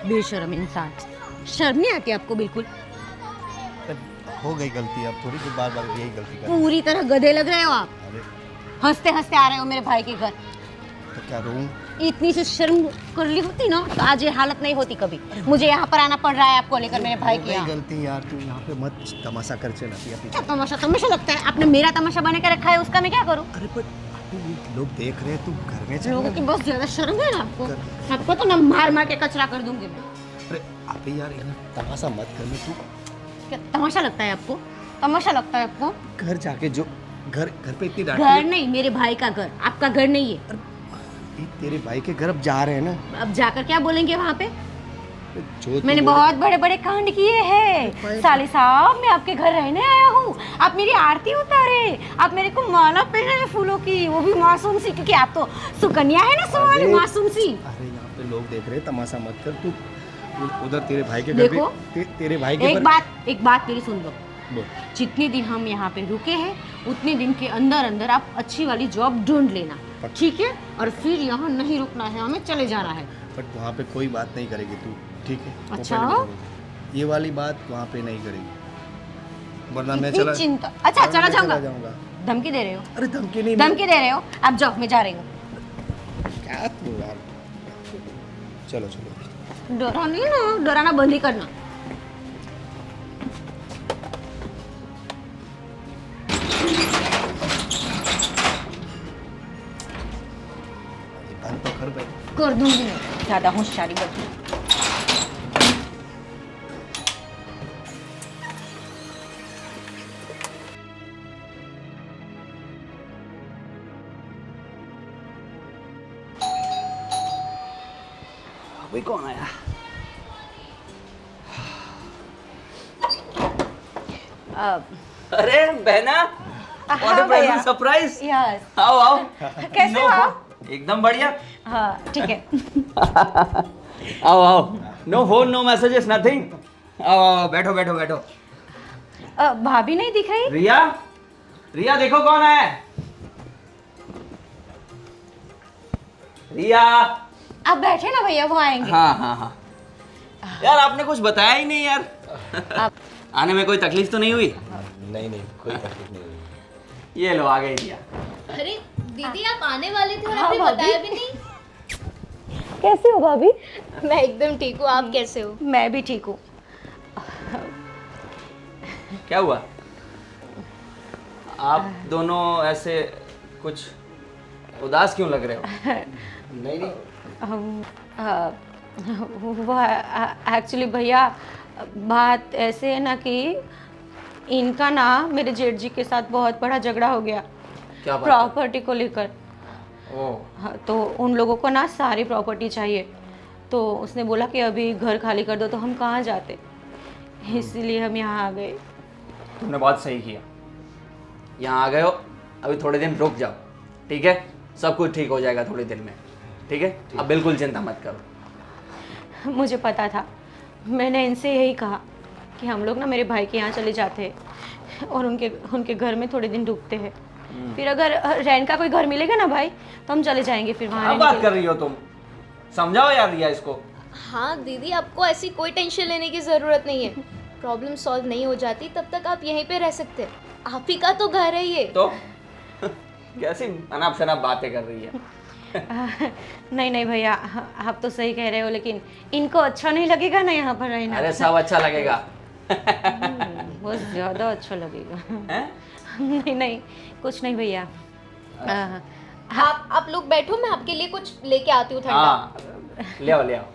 बेशर्म इंसान, शर्म नहीं आती आपको बिल्कुल? हो गई गलती, अब थोड़ी देर बार बार यही गलती कर। पूरी तरह गधे लग रहे हो आप। अरे हंसते हंसते आ रहे हो मेरे भाई के घर। तो क्या रोऊं? इतनी सी शर्म कर ली होती ना तो आज ये हालत नहीं होती कभी। मुझे यहाँ पर आना पड़ रहा है आपको लेकर मेरे भाई के यहाँ। गलती यार, तू यहाँ पे मत तमाशा कर चला क्या तमाशा तमाशा लगता है? आपने मेरा तमाशा बना के रखा है, उसका मैं क्या करूँ? अरे पर लोग देख रहे हैं, तू घर में चल। लोगों की बहुत ज्यादा शर्म है ना आपको? आपको तो ना मार मार के कचरा कर दूंगी मैं। अरे अबे यार तमाशा मत कर। तू क्या तमाशा लगता है आपको? तमाशा लगता है आपको? घर जाके जो घर पे इतनी डांट। घर नहीं, मेरे भाई का घर, आपका घर नहीं है। तेरे भाई के घर अब जा रहे हैं ना, अब जाकर क्या बोलेंगे वहाँ पे? जो मैंने बहुत बड़े बड़े कांड किए हैं साले साहब। मैं आपके घर रहने आया हूँ, आप मेरी आरती उतारे, आप मेरे को माला पहनाए फूलों की, वो भी मासूम सी, क्योंकि आप तो सुकन्या है ना सुहानी, मासूम सी। अरे यहाँ पे लोग देख रहे हैं, तमाशा मत कर। तू उधर तेरे भाई के घर देखो, तेरे भाई के एक बात मेरी सुन लो। जितने दिन हम यहाँ पे रुके हैं उतने दिन के अंदर अंदर आप अच्छी वाली जॉब ढूंढ लेना, ठीक है? और फिर यहाँ नहीं रुकना है, हमें चले जाना है। बट वहाँ पे कोई बात नहीं करेगी तू, ठीक है? अच्छा, ये वाली बात वहाँ पे नहीं करेगी, वरना मैं चला चिंता। अच्छा, चला जाऊंगा। धमकी दे रहे हो? अरे धमकी नहीं, धमकी दे रहे हो? आप जाओ, मैं जा रही हूँ। क्या तू यार, चलो चलो। डरा नहीं ना, डराना बंद ही करना। बंद तो कर भाई। कर दूंगी मैं, ज्यादा होशियारी बरती। अभी कौन आया? अरे बहना, हाँ भैया, सरप्राइज। यस। आओ आओ। कैसे हो आप? एकदम बढ़िया। हाँ ठीक है। आओ आओ। No phone, no messages, nothing. आओ आओ, बैठो बैठो बैठो। भाभी नहीं दिख रही? रिया, रिया देखो कौन है। रिया। आप बैठे ना भैया, वो आएंगे। हाँ हाँ हाँ। यार आपने कुछ बताया ही नहीं यार। आप आने में कोई तकलीफ तो नहीं हुई? नहीं नहीं, कोई तकलीफ नहीं हुई। ये लो आ गई रिया। अरे दीदी, आप आने वाले थे और हाँ, आपने भाभी। बताया भी नहीं। कैसे हो भाभी? मैं एकदम ठीक हूँ, आप कैसे हो? मैं भी ठीक हूँ। क्या हुआ? आप दोनों ऐसे कुछ उदास क्यों लग रहे हो? नहीं नहीं, वो एक्चुअली भैया बात ऐसे है ना कि इनका ना मेरे जेठ जी के साथ बहुत बड़ा झगड़ा हो गया। क्या बात? प्रॉपर्टी को लेकर। ओह, हाँ, तो उन लोगों को ना सारी प्रॉपर्टी चाहिए, तो उसने बोला कि अभी घर खाली कर दो, तो हम कहाँ जाते, इसीलिए हम यहाँ आ गए। तुमने बहुत सही किया, यहाँ आ गए हो। अभी थोड़े दिन रुक जाओ, ठीक है? सब कुछ ठीक हो जाएगा थोड़ी देर में, ठीक है? अब बिल्कुल चिंता मत करो। मुझे पता था, मैंने इनसे यही कहा कि हम लोग ना मेरे भाई के यहाँ चले जाते हैं और उनके घर में थोड़े दिन रुकते हैं, फिर अगर रेंट का कोई घर मिलेगा ना भाई तो हम चले जाएंगे फिर वहाँ क्या रहने बात के कर रही हो तुम? समझाओ यार रिया इसको। हाँ दीदी, आपको ऐसी कोई टेंशन लेने की ज़रूरत नहीं है। प्रॉब्लम सॉल्व नहीं हो जाती तब तक आप यहीं पे रह सकते हैं। आप ही का तो घर है ये। तो कैसी अनाप शनाप बातें कर रही है? लिए। नहीं नहीं भैया, आप तो सही कह रहे हो, लेकिन इनको अच्छा नहीं लगेगा ना यहाँ पर रहना। अरे सब अच्छा लगेगा। बहुत ज़्यादा अच्छा लगेगा। हैं? नहीं नहीं, कुछ नहीं भैया। आप लोग बैठो, मैं आपके लिए कुछ लेके आती हूँ ठंडा। हाँ, ले आओ ले आओ।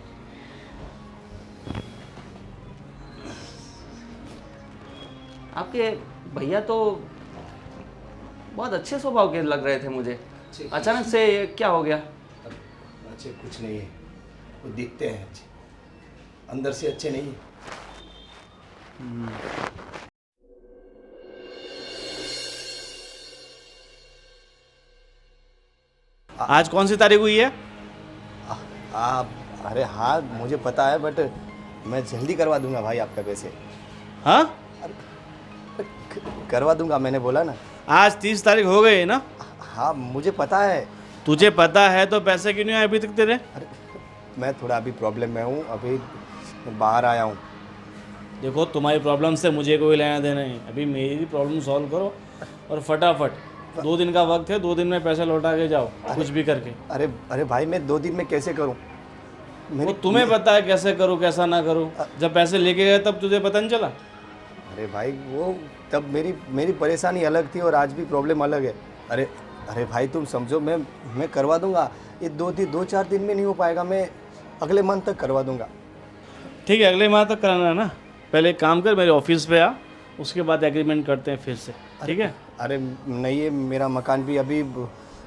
आपके भैया तो बहुत अच्छे स्वभाव के लग रहे थे मुझे, अचानक से ये क्या हो गया? अच्छे कुछ नहीं है, वो दिखते हैं अच्छे, अंदर से अच्छे नहीं है। आज कौन सी तारीख हुई है? अरे हाँ मुझे पता है, बट मैं जल्दी करवा दूंगा भाई आपका पैसे। हाँ, करवा दूंगा, मैंने बोला ना। आज 30 तारीख हो गई है ना? हाँ मुझे पता है। तुझे पता है तो पैसे क्यों नहीं आए अभी तक तेरे? मैं थोड़ा अभी प्रॉब्लम में हूँ, अभी बाहर आया हूँ। देखो तुम्हारी प्रॉब्लम से मुझे कोई लेना देना नहीं, अभी मेरी प्रॉब्लम सॉल्व करो और फटाफट 2 दिन का वक्त है, 2 दिन में पैसे लौटा के जाओ कुछ भी करके। अरे अरे भाई मैं 2 दिन में कैसे करूँ? वो तुम्हें पता है कैसे करूँ कैसा ना करूँ, जब पैसे लेके गए तब तुझे पता नहीं चला? अरे भाई वो तब मेरी परेशानी अलग थी और आज भी प्रॉब्लम अलग है। अरे अरे भाई तुम समझो, मैं करवा दूंगा, ये 2-4 दिन में नहीं हो पाएगा, मैं अगले मंथ तक करवा दूंगा। ठीक है, अगले माह तक कराना है ना? पहले एक काम कर, मेरे ऑफिस पे आ, उसके बाद एग्रीमेंट करते हैं फिर से, ठीक है? अरे नहीं, ये मेरा मकान भी अभी,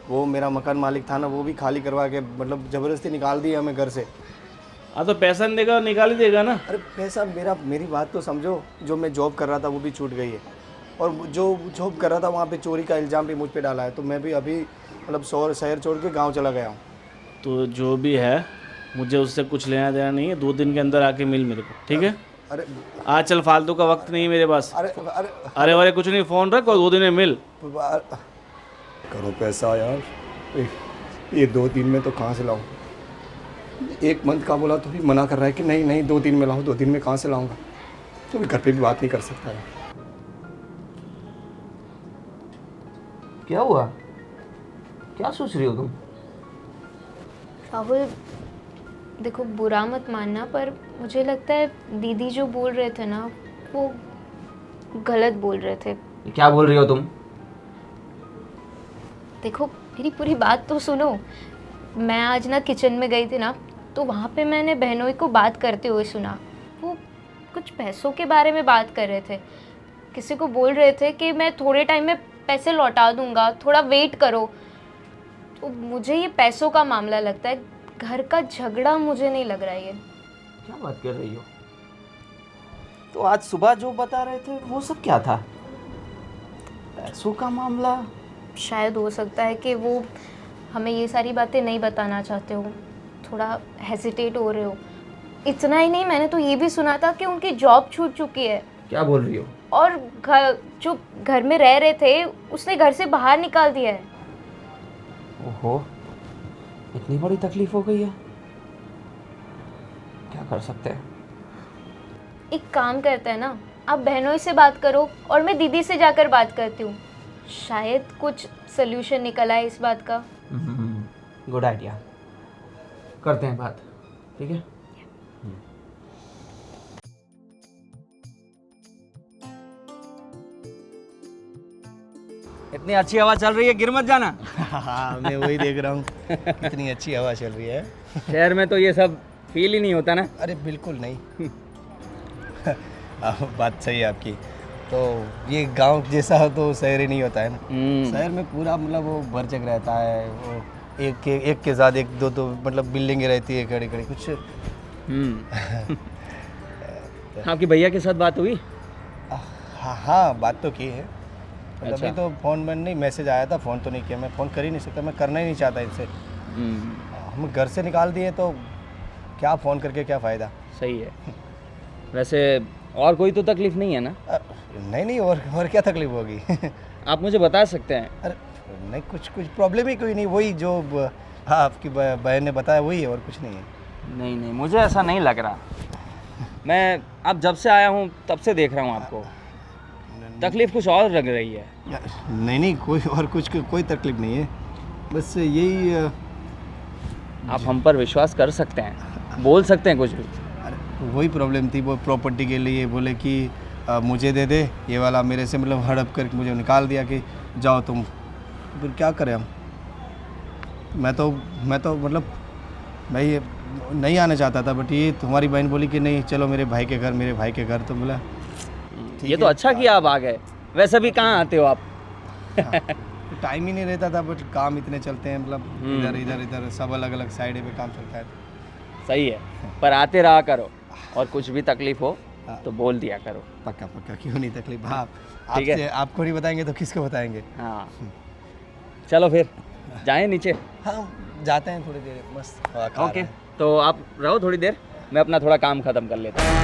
वो मेरा मकान मालिक था ना, वो भी खाली करवा के मतलब ज़बरदस्ती निकाल दिया हमें घर से। हाँ तो पैसा नहीं देगा, निकाल ही देगा ना। अरे पैसा मेरी बात तो समझो, जो मैं जॉब कर रहा था वो भी छूट गई है, और जो जॉब कर रहा था वहाँ पे चोरी का इल्ज़ाम भी मुझ पे डाला है, तो मैं भी अभी मतलब शहर छोड़ के गाँव चला गया हूँ। तो जो भी है मुझे उससे कुछ लेना देना नहीं है, 2 दिन के अंदर आके मिल मेरे को, ठीक है? अरे आज चल, फालतू का वक्त नहीं है मेरे पास। अरे अरे अरे वारे कुछ नहीं, फ़ोन रख और 2 दिन में मिल। करो पैसा यार, ये 2 दिन में तो कहाँ से लाऊं? 1 मंथ का बोला तो भी मना कर रहा है कि नहीं 2 दिन में लाऊं, 2 दिन में कहाँ से लाऊंगा? तो भी घर पे भी बात नहीं कर सकता है। क्या हुआ? क्या सोच रही हो तुम? राहुल देखो, बुरा मत मानना, पर मुझे लगता है दीदी जो बोल रहे थे ना वो गलत बोल रहे थे। क्या बोल रही हो तुम? देखो मेरी पूरी बात तो सुनो। मैं आज ना किचन में गई थी ना, तो वहाँ पे मैंने बहनोई को बात करते हुए सुना। वो कुछ पैसों के बारे में बात कर रहे थे, किसी को बोल रहे थे कि मैं थोड़े टाइम में पैसे लौटा दूंगा, थोड़ा वेट करो। तो मुझे ये पैसों का मामला लगता है, घर का झगड़ा मुझे नहीं लग रहा है ये। क्या बात कर रही हो? तो आज सुबह जो बता रहे थे वो सब क्या था? पैसों का मामला? शायद हो सकता है कि वो हमें ये सारी बातें नहीं बताना चाहते हो, थोड़ा हेजिटेट हो रहे हो। इतना ही नहीं, मैंने तो ये भी सुना था कि उनकी जॉब छूट चुकी है। क्या बोल रही हो? और जो घर में रह रहे थे उसने घर से बाहर निकाल दिया है। ओहो, इतनी बड़ी तकलीफ हो गई है। क्या कर सकते हैं? एक काम करते हैं ना, आप बहनोई से बात करो और मैं दीदी से जाकर बात करती हूँ, शायद कुछ सल्यूशन निकल आए इस बात का। गुड आइडिया, करते हैं बात, ठीक है? इतनी अच्छी हवा चल रही है, गिर मत जाना। हाँ मैं वही देख रहा हूँ, कितनी अच्छी हवा चल रही है। शहर में तो ये सब फील ही नहीं होता ना। अरे बिल्कुल नहीं। बात सही है आपकी। तो ये गांव जैसा तो शहर ही नहीं होता है ना। शहर में पूरा मतलब वो भरचक रहता है, वो एक के साथ एक दो मतलब बिल्डिंगें रहती है खड़ी खड़ी कुछ। आपकी भैया के साथ बात हुई? हाँ बात तो की है, अच्छा। अभी तो फ़ोन में नहीं, मैसेज आया था, फ़ोन तो नहीं किया, मैं फ़ोन कर ही नहीं सकता, मैं करना ही नहीं चाहता इनसे। हम घर से निकाल दिए तो क्या फ़ोन करके क्या फ़ायदा। सही है। वैसे और कोई तो तकलीफ नहीं है ना? नहीं और क्या तकलीफ होगी। आप मुझे बता सकते हैं? अरे नहीं, कुछ प्रॉब्लम ही कोई नहीं, वही जो हाँ आपकी बहन ने बताया वही है, और कुछ नहीं है। नहीं, मुझे ऐसा नहीं लग रहा। मैं अब जब से आया हूँ तब से देख रहा हूँ आपको, तकलीफ कुछ और लग रही है। नहीं कोई तकलीफ नहीं है, बस यही आप हम पर विश्वास कर सकते हैं, बोल सकते हैं कुछ भी। अरे वही प्रॉब्लम थी, वो प्रॉपर्टी के लिए बोले कि मुझे दे दे, ये वाला मेरे से मतलब हड़प करके मुझे निकाल दिया कि जाओ तुम। फिर क्या करें हम? मैं तो मतलब मैं ये नहीं आना चाहता था, बट ये तुम्हारी बहन बोली कि नहीं चलो मेरे भाई के घर, तो बोला ये तो अच्छा किया आप आ गए। वैसे भी कहाँ आते हो आप? टाइम ही नहीं रहता था, बट काम इतने चलते हैं, मतलब इधर सब अलग अलग साइड पे काम चलता है। सही है, पर आते रहा करो, और कुछ भी तकलीफ हो तो बोल दिया करो। पक्का क्यों नहीं तकलीफ। हाँ ठीक है। आपसे आपको नहीं बताएंगे तो किसको बताएंगे। हाँ चलो फिर जाएं नीचे। हाँ जाते हैं, थोड़ी देर मस्त हवा खा ओके, रहे हैं। तो आप रहो थोड़ी देर, मैं अपना थोड़ा काम ख़त्म कर लेता हूँ।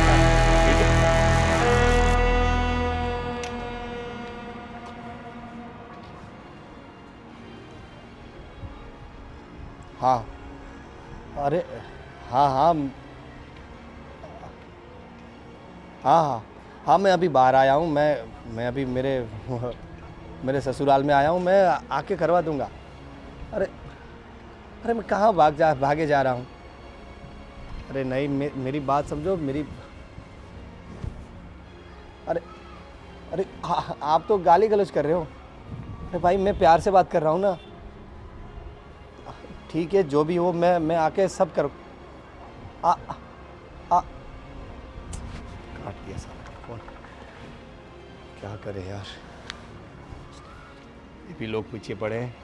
हाँ अरे हाँ हाँ हाँ हाँ हाँ, मैं अभी बाहर आया हूँ। मैं अभी मेरे ससुराल में आया हूँ। मैं आके करवा दूँगा। अरे अरे मैं कहाँ भागे जा रहा हूँ। अरे नहीं, मेरी बात समझो मेरी। अरे अरे आप तो गाली गलौज कर रहे हो। अरे भाई मैं प्यार से बात कर रहा हूँ ना। ठीक है, जो भी हो मैं आके सब करूँ। काट दिया साला फोन। क्या करे यार, ये भी लोग पीछे पड़े हैं।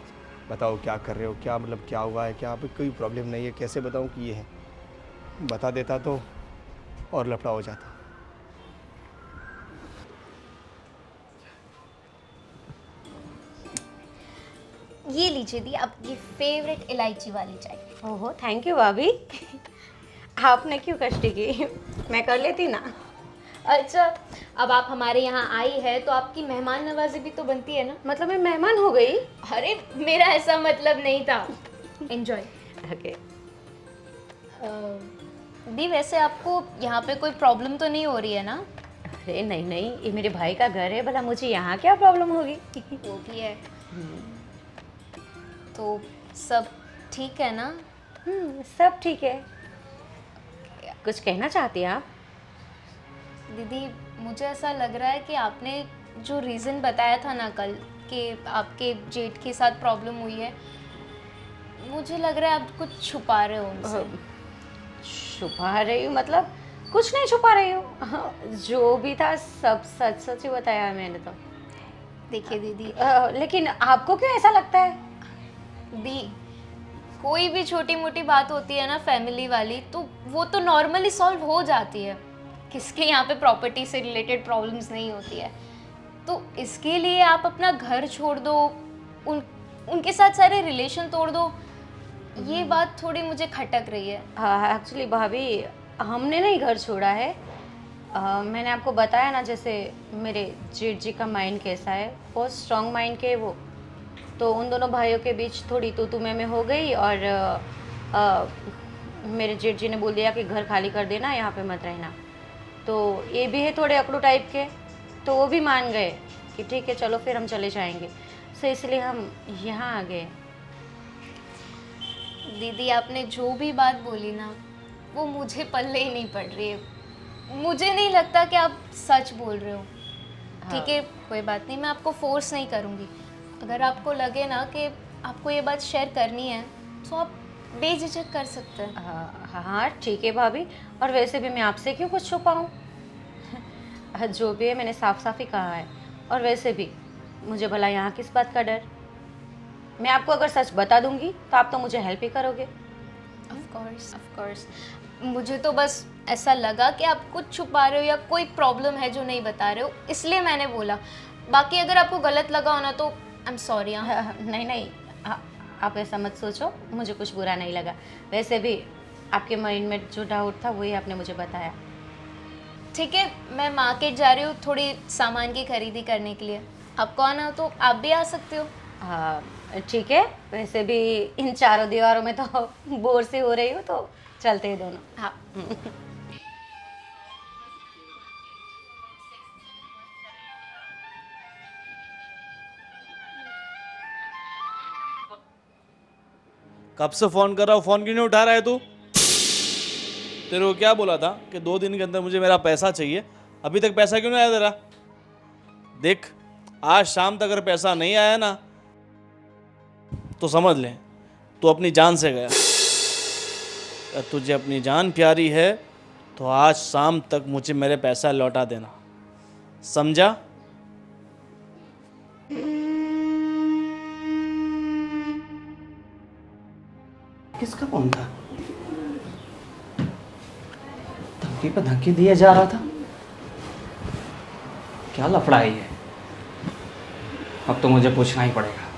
बताओ क्या कर रहे हो, क्या मतलब क्या हुआ है, क्या कोई प्रॉब्लम नहीं है, कैसे बताऊँ कि ये है। बता देता तो और लफड़ा हो जाता। ये लीजिए दी आपकी फेवरेट इलायची वाली चाय। ओहो, थैंक यू भाभी। आपने क्यों कष्टी की, मैं कर लेती ना। अच्छा, अब आप हमारे यहाँ आई है तो आपकी मेहमान नवाजी भी तो बनती है ना। मतलब मैं मेहमान हो गई? अरे मेरा ऐसा मतलब नहीं था। एंजॉय। ओके। दी वैसे आपको यहाँ पे कोई प्रॉब्लम तो नहीं हो रही है ना? अरे नहीं नहीं, ये मेरे भाई का घर है, भला मुझे यहाँ क्या प्रॉब्लम होगी। वो भी है। तो सब ठीक है ना? सब ठीक है। कुछ कहना चाहती हैं आप? दीदी मुझे ऐसा लग रहा है कि आपने जो रीज़न बताया था ना कल कि आपके जेठ के साथ प्रॉब्लम हुई है, मुझे लग रहा है आप कुछ छुपा रहे हो उनसे। छुपा रही हूँ मतलब? कुछ नहीं छुपा रही हूँ। जो भी था सब सच सच ही बताया है मैंने तो। देखिए दीदी, लेकिन आपको क्यों ऐसा लगता है? दी कोई भी छोटी मोटी बात होती है ना फैमिली वाली, तो वो तो नॉर्मली सॉल्व हो जाती है। किसके यहाँ पे प्रॉपर्टी से रिलेटेड प्रॉब्लम्स नहीं होती है। तो इसके लिए आप अपना घर छोड़ दो, उनके साथ सारे रिलेशन तोड़ दो, ये बात थोड़ी मुझे खटक रही है। एक्चुअली भाभी, हमने नहीं घर छोड़ा है। मैंने आपको बताया ना, जैसे मेरे जेठ जी का माइंड कैसा है, बहुत स्ट्रॉन्ग माइंड के वो। तो उन दोनों भाइयों के बीच थोड़ी तू में हो गई और मेरे जेठ जी ने बोल दिया कि घर खाली कर देना, यहाँ पे मत रहना। तो ये भी है थोड़े अकड़ू टाइप के, तो वो भी मान गए कि ठीक है चलो फिर हम चले जाएंगे। सो इसलिए हम यहाँ आ गए। दीदी आपने जो भी बात बोली ना, वो मुझे पल्ले ही नहीं पड़ रही है। मुझे नहीं लगता कि आप सच बोल रहे हो। ठीक है, कोई बात नहीं, मैं आपको फोर्स नहीं करूँगी। अगर आपको लगे ना कि आपको ये बात शेयर करनी है तो आप बेझिझक कर सकते हैं। हाँ ठीक है भाभी, और वैसे भी मैं आपसे क्यों कुछ छुपाऊँ। जो भी है मैंने साफ साफ ही कहा है। और वैसे भी मुझे भला यहाँ किस बात का डर। मैं आपको अगर सच बता दूंगी तो आप तो मुझे हेल्प ही करोगे। ऑफ कोर्स मुझे तो बस ऐसा लगा कि आप कुछ छुपा रहे हो या कोई प्रॉब्लम है जो नहीं बता रहे हो, इसलिए मैंने बोला। बाकी अगर आपको गलत लगा हो ना तो आई एम सॉरी। नहीं नहीं, आप ऐसा मत सोचो, मुझे कुछ बुरा नहीं लगा। वैसे भी आपके माइंड में जो डाउट था वही आपने मुझे बताया। ठीक है, मैं मार्केट जा रही हूँ थोड़ी सामान की खरीदी करने के लिए। आपको आना हो तो आप भी आ सकते हो। हाँ ठीक है, वैसे भी इन चारों दीवारों में तो बोर से हो रही हूँ, तो चलते हैं दोनों। हाँ। कब से फ़ोन कर रहा हूँ, फ़ोन क्यों नहीं उठा रहा है तू? तेरे को क्या बोला था कि 2 दिन के अंदर मुझे मेरा पैसा चाहिए, अभी तक पैसा क्यों नहीं आया तेरा? देख, आज शाम तक अगर पैसा नहीं आया ना तो समझ ले तू अपनी जान से गया। अगर तुझे अपनी जान प्यारी है तो आज शाम तक मुझे मेरे पैसा लौटा देना, समझा? किसका फोन था? धमकी पे धमकी दिया जा रहा था। क्या लफड़ा है ये? अब तो मुझे पूछना ही पड़ेगा।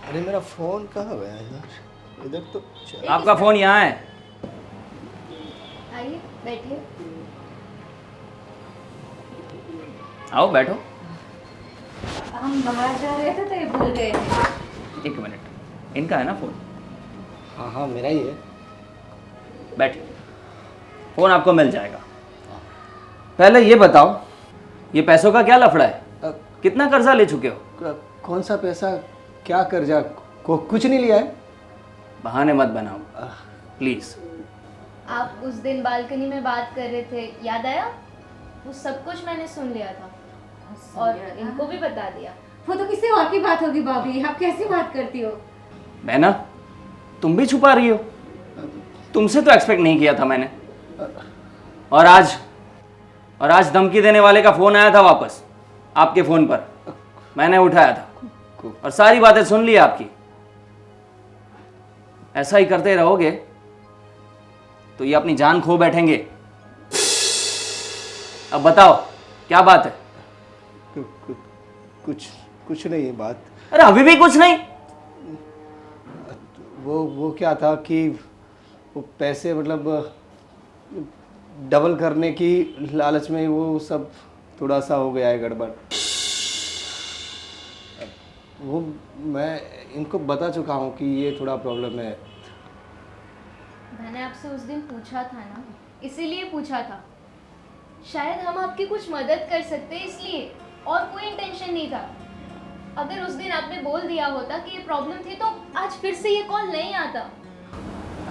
अरे मेरा फ़ोन कहाँ गया यार? इधर तो आपका फोन यहाँ है। आइए बैठिए। आओ बैठो। हम बाहर जा रहे थे तो ये भूल गए थे। एक मिनट, इनका है ना फ़ोन? हाँ हाँ मेरा ही है। बैठिए, फ़ोन आपको मिल जाएगा। पहले ये बताओ, ये पैसों का क्या लफड़ा है? कितना कर्जा ले चुके हो? कौन सा पैसा, क्या कर्जा? कुछ नहीं लिया है। बहाने मत बनाओ प्लीज़। आप उस दिन बालकनी में बात कर रहे थे, याद आया? वो सब कुछ मैंने सुन लिया था और इनको भी बता दिया। वो तो किसी और की बात होगी भाभी, आप कैसी बात करती हो? बहना, तुम भी छुपा रही हो? तुमसे तो एक्सपेक्ट नहीं किया था मैंने। और आज धमकी देने वाले का फ़ोन आया था वापस आपके फ़ोन पर, मैंने उठाया था और सारी बातें सुन ली आपकी। ऐसा ही करते रहोगे तो ये अपनी जान खो बैठेंगे। अब बताओ क्या बात है? कुछ नहीं है बात। अरे अभी भी कुछ नहीं? वो क्या था कि वो पैसे मतलब डबल करने की लालच में वो सब थोड़ा सा हो गया है गड़बड़। वो मैं इनको बता चुका हूँ कि ये थोड़ा प्रॉब्लम है। मैंने आपसे उस दिन पूछा था ना, इसीलिए पूछा था। शायद हम आपकी कुछ मदद कर सकते हैं इसलिए, और कोई इंटेंशन नहीं था। अगर उस दिन आपने बोल दिया होता कि ये प्रॉब्लम थी तो आज फिर से ये कॉल नहीं आता।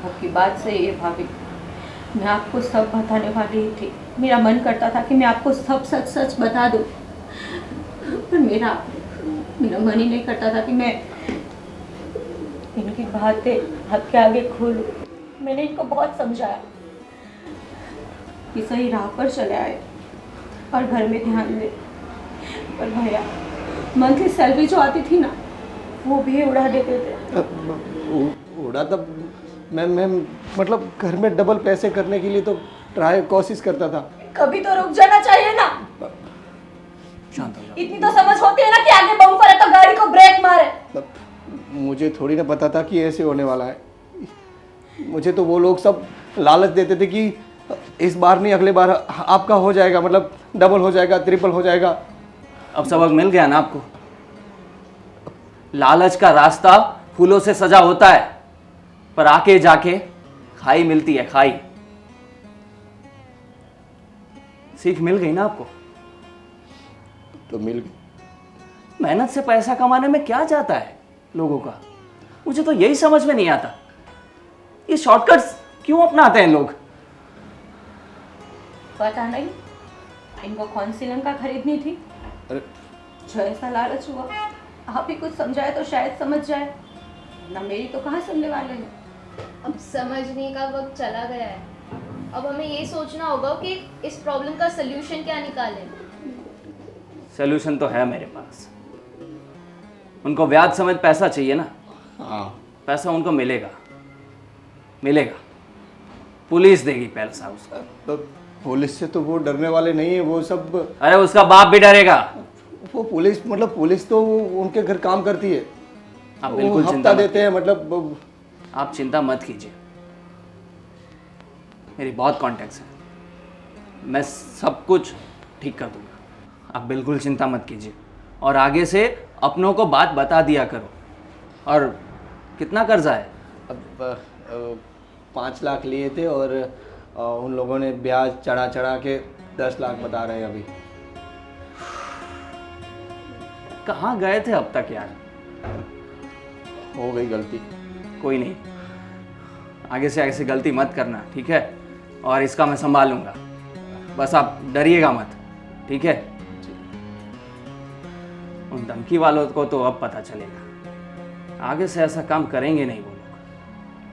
आपकी बात सही है भाभी, मैं आपको सब बताने वाली ही थी। मेरा मन करता था कि मैं आपको सब सच सच बता दूं, पर मेरा मन ही नहीं करता था कि मैं इनकी बातें आपके आगे खोलूं। मैंने इनको बहुत समझाया कि सही राह पर चले आए और घर में ध्यान दे, पर भैया मंथली सैलरी जो आती थी ना, वो भी उड़ा देते थे। उड़ा तब मैं मतलब घर में डबल पैसे करने के लिए तो कोशिश करता था। कभी तो रुक जाना चाहिए ना। शांत हो जाओ। इतनी तो समझ होती है ना कि आगे बम्पर है तो गाड़ी को ब्रेक मारे। मुझे थोड़ी ना पता था कि ऐसे होने वाला है। मुझे तो वो लोग सब लालच देते थे कि इस बार नहीं अगले बार आपका हो जाएगा, मतलब डबल हो जाएगा, ट्रिपल हो जाएगा। अब सबक मिल गया ना आपको? लालच का रास्ता फूलों से सजा होता है, पर आके जाके खाई मिलती है, खाई। सीख मिल गई ना आपको? तो मिल गई। मेहनत से पैसा कमाने में क्या जाता है लोगों का? मुझे तो यही समझ में नहीं आता, ये शॉर्टकट्स क्यों अपनाते हैं लोग? पता नहीं इनको कौन सी लंका खरीदनी थी। अरे जो ऐसा लालच हुआ, आप ही कुछ समझाए तो शायद समझ जाए, ना मेरी तो कहाँ सुनने वाले हैं। अब समझने का वक्त चला गया है। अब हमें ये सोचना होगा कि इस प्रॉब्लम का सल्यूशन क्या निकालें। सॉल्यूशन तो है मेरे पास। उनको ब्याज समेत पैसा चाहिए ना? हाँ, पैसा उनको मिलेगा, मिलेगा। पुलिस देगी पैसा उसका। तो पुलिस से तो वो डरने वाले नहीं है, वो सब। अरे उसका बाप भी डरेगा। वो पुलिस मतलब पुलिस तो उनके घर काम करती है। आप वो बिल्कुल हफ्ता चिंता देते हैं, मतलब आप चिंता मत कीजिए, मेरी बहुत कॉन्टैक्ट्स हैं, मैं सब कुछ ठीक कर दूंगा। आप बिल्कुल चिंता मत कीजिए और आगे से अपनों को बात बता दिया करो। और कितना कर्जा है? अब 5 लाख लिए थे और उन लोगों ने ब्याज चढ़ा के 10 लाख बता रहे हैं अभी। कहाँ गए थे अब तक यार? हो गई गलती। कोई नहीं, आगे से ऐसी गलती मत करना, ठीक है? और इसका मैं संभालूंगा, बस आप डरिएगा मत, ठीक है? उन धमकी वालों को तो अब पता चलेगा, आगे से ऐसा काम करेंगे नहीं वो।